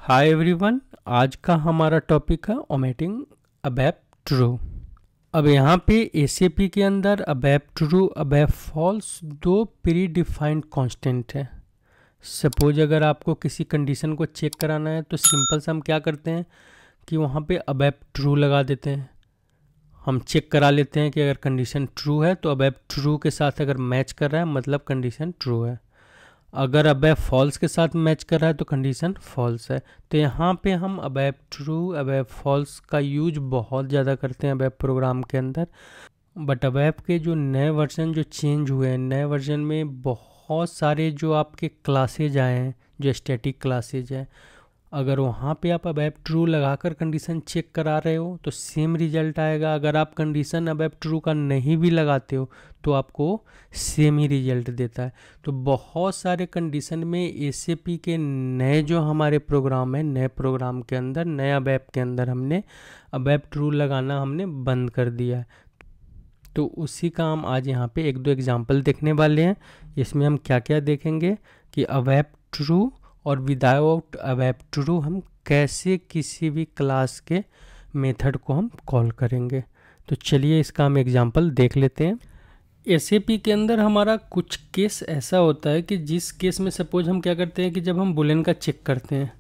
Hi everyone, आज का हमारा टॉपिक है ओमिटिंग अबैव ट्रू। अब यहाँ पे एसीपी के अंदर अबैव ट्रू अबैव फॉल्स दो प्री डिफाइंड कांस्टेंट है। सपोज अगर आपको किसी कंडीशन को चेक कराना है तो सिंपल से हम क्या करते हैं कि वहाँ पे अबैव ट्रू लगा देते हैं। हम चेक करा लेते हैं कि अगर कंडीशन ट्रू है तो अबैव ट्रू के साथ अगर मैच कर रहा है मतलब कंडीशन ट्रू है, अगर अबैव फॉल्स के साथ मैच कर रहा है तो कंडीशन फॉल्स है। तो यहाँ पे हम अबैव ट्रू अबैव फॉल्स का यूज बहुत ज़्यादा करते हैं अबैव प्रोग्राम के अंदर। बट अबैव के जो नए वर्जन जो चेंज हुए हैं, नए वर्जन में बहुत सारे जो आपके क्लासेज आए हैं, जो स्टैटिक क्लासेज हैं, अगर वहाँ पे आप अबैव ट्रू लगाकर कंडीशन चेक करा रहे हो तो सेम रिजल्ट आएगा। अगर आप कंडीशन अबैव ट्रू का नहीं भी लगाते हो तो आपको सेम ही रिजल्ट देता है। तो बहुत सारे कंडीशन में एसीपी के नए जो हमारे प्रोग्राम है, नए प्रोग्राम के अंदर, नए अबैव के अंदर हमने अबैव ट्रू लगाना हमने बंद कर दिया है। तो उसी का हम आज यहाँ पे एक दो एग्जाम्पल देखने वाले हैं। इसमें हम क्या क्या देखेंगे कि अबैव ट्रू और विदाउट अबैव ट्रू हम कैसे किसी भी क्लास के मेथड को हम कॉल करेंगे। तो चलिए इसका हम एग्जांपल देख लेते हैं। एसीपी के अंदर हमारा कुछ केस ऐसा होता है कि जिस केस में सपोज हम क्या करते हैं कि जब हम बुलियन का चेक करते हैं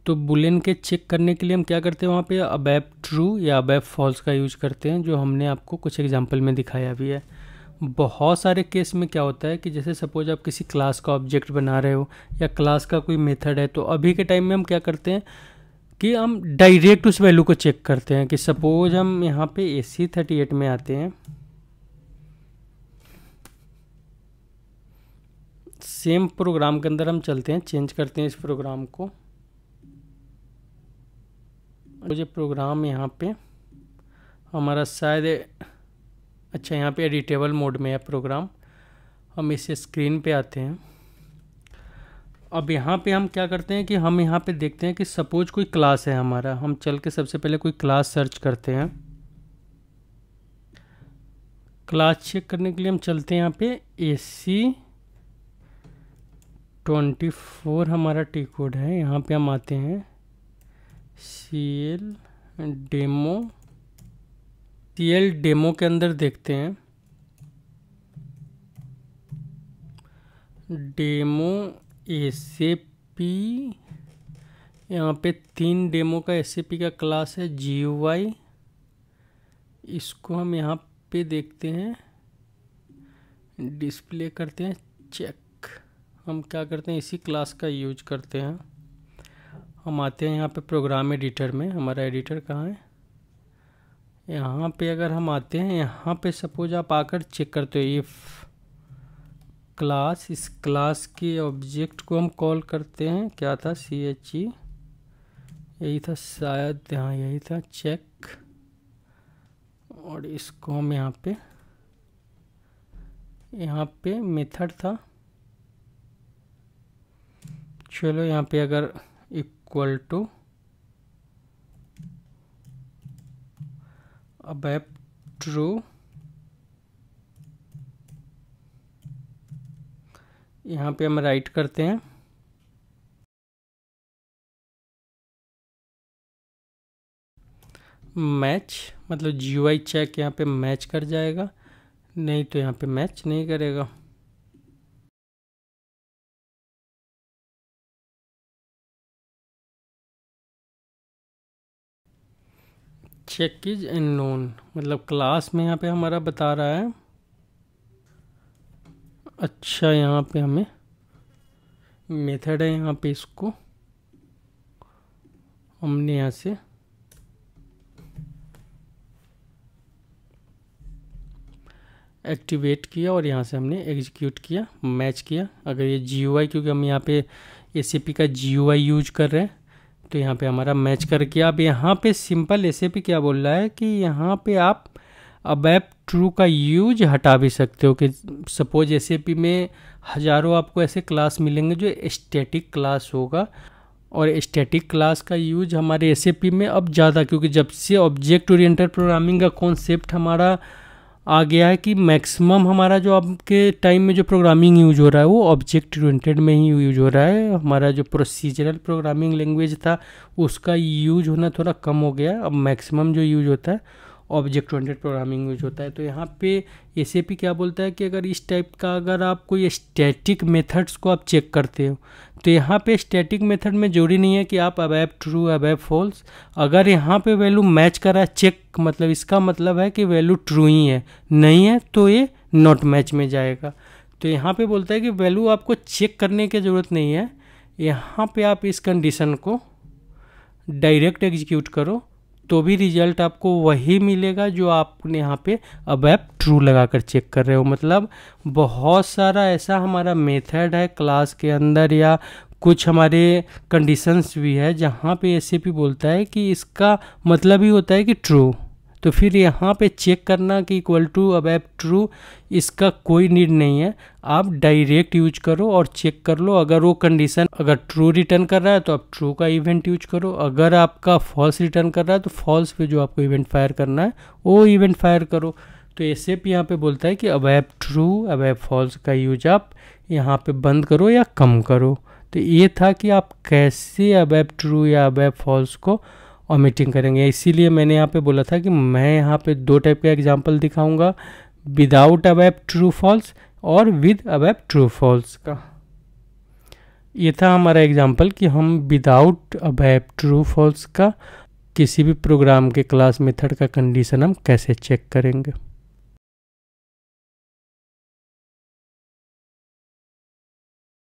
तो बुलियन के चेक करने के लिए हम क्या करते हैं, वहाँ पे अबैव ट्रू या अबैव फॉल्स का यूज करते हैं, जो हमने आपको कुछ एग्जाम्पल में दिखाया भी है। बहुत सारे केस में क्या होता है कि जैसे सपोज आप किसी क्लास का ऑब्जेक्ट बना रहे हो या क्लास का कोई मेथड है, तो अभी के टाइम में हम क्या करते हैं कि हम डायरेक्ट उस वैल्यू को चेक करते हैं। कि सपोज हम यहाँ पे AC38 में आते हैं, सेम प्रोग्राम के अंदर हम चलते हैं, चेंज करते हैं इस प्रोग्राम को। मुझे प्रोग्राम यहाँ पे हमारा शायद अच्छा यहाँ पे एडिटेबल मोड में है प्रोग्राम। हम इस स्क्रीन पे आते हैं। अब यहाँ पे हम क्या करते हैं कि हम यहाँ पे देखते हैं कि सपोज कोई क्लास है हमारा। हम चल के सबसे पहले कोई क्लास सर्च करते हैं। क्लास चेक करने के लिए हम चलते हैं यहाँ पे AC24 हमारा टी कोड है। यहाँ पे हम आते हैं CL डेमो के अंदर देखते हैं डेमो एसीपी। यहाँ पे 3 डेमो का एसीपी का क्लास है GUI। इसको हम यहाँ पे देखते हैं, डिस्प्ले करते हैं, चेक। हम क्या करते हैं, इसी क्लास का यूज करते हैं। हम आते हैं यहाँ पे प्रोग्राम एडिटर में। हमारा एडिटर कहाँ है, यहाँ पे अगर हम आते हैं, यहाँ पे सपोज आप आकर चेक करते हो इफ क्लास, इस क्लास के ऑब्जेक्ट को हम कॉल करते हैं, क्या था CHE, यही था शायद, हाँ यही था, चेक। और इसको हम यहाँ पे मेथड था। चलो यहाँ पे अगर इक्वल टू अबैव ट्रू, यहाँ पे हम राइट करते हैं मैच, मतलब GUI चेक यहाँ पे मैच कर जाएगा, नहीं तो यहाँ पे मैच नहीं करेगा। चेक इज अननोन, मतलब क्लास में यहाँ पे हमारा बता रहा है। अच्छा यहाँ पे हमें मेथड है, यहाँ पे इसको हमने यहाँ से एक्टिवेट किया और यहाँ से हमने एग्जीक्यूट किया, मैच किया। अगर ये GUI, क्योंकि हम यहाँ पे ACP का GUI यूज कर रहे हैं, तो यहाँ पे हमारा मैच कर किया। अब यहाँ पे सिंपल ACP क्या बोल रहा है कि यहाँ पे आप अबैव ट्रू का यूज हटा भी सकते हो। कि सपोज ACP में हज़ारों आपको ऐसे क्लास मिलेंगे जो स्टैटिक क्लास होगा, और स्टैटिक क्लास का यूज हमारे ACP में अब ज़्यादा, क्योंकि जब से ऑब्जेक्ट ओरिएंटेड प्रोग्रामिंग का कॉन्सेप्ट हमारा आ गया है कि मैक्सिमम हमारा जो आपके टाइम में जो प्रोग्रामिंग यूज हो रहा है वो ऑब्जेक्ट ओरिएंटेड में ही यूज हो रहा है। हमारा जो प्रोसीजरल प्रोग्रामिंग लैंग्वेज था उसका यूज होना थोड़ा कम हो गया, अब मैक्सिमम जो यूज होता है ऑब्जेक्ट ओरिएंटेड प्रोग्रामिंग यूज होता है। तो यहाँ पे एसएपी क्या बोलता है कि अगर इस टाइप का अगर आप कोई स्टैटिक मेथड्स को आप चेक करते हो तो यहाँ पे स्टैटिक मेथड में जरूरी नहीं है कि आप अबैव ट्रू अबैव फॉल्स, अगर यहाँ पे वैल्यू मैच करा चेक, मतलब इसका मतलब है कि वैल्यू ट्रू ही है, नहीं है तो ये नॉट मैच में जाएगा। तो यहाँ पे बोलता है कि वैल्यू आपको चेक करने की ज़रूरत नहीं है, यहाँ पे आप इस कंडीशन को डायरेक्ट एग्जीक्यूट करो तो भी रिजल्ट आपको वही मिलेगा जो आपने यहाँ पे अबैव ट्रू लगाकर चेक कर रहे हो। मतलब बहुत सारा ऐसा हमारा मेथड है क्लास के अंदर या कुछ हमारे कंडीशंस भी है जहाँ पे एसएपी बोलता है कि इसका मतलब ही होता है कि ट्रू, तो फिर यहाँ पे चेक करना कि इक्वल टू अबैव ट्रू इसका कोई नीड नहीं है, आप डायरेक्ट यूज करो और चेक कर लो। अगर वो कंडीशन अगर ट्रू रिटर्न कर रहा है तो आप ट्रू का इवेंट यूज करो, अगर आपका फॉल्स रिटर्न कर रहा है तो फॉल्स पे जो आपको इवेंट फायर करना है वो इवेंट फायर करो। तो एसएपी यहाँ पे बोलता है कि अबैव ट्रू अबैव फॉल्स का यूज आप यहाँ पे बंद करो या कम करो। तो ये था कि आप कैसे अबैव ट्रू या अबैव फॉल्स को ओमिटिंग करेंगे। इसीलिए मैंने यहाँ पे बोला था कि मैं यहाँ पे दो टाइप का एग्जांपल दिखाऊंगा, विदाउट अबैव ट्रू फॉल्स और विद अबैव ट्रू फॉल्स का। ये था हमारा एग्जांपल कि हम विदाउट अबैव ट्रू फॉल्स का किसी भी प्रोग्राम के क्लास मेथड का कंडीशन हम कैसे चेक करेंगे।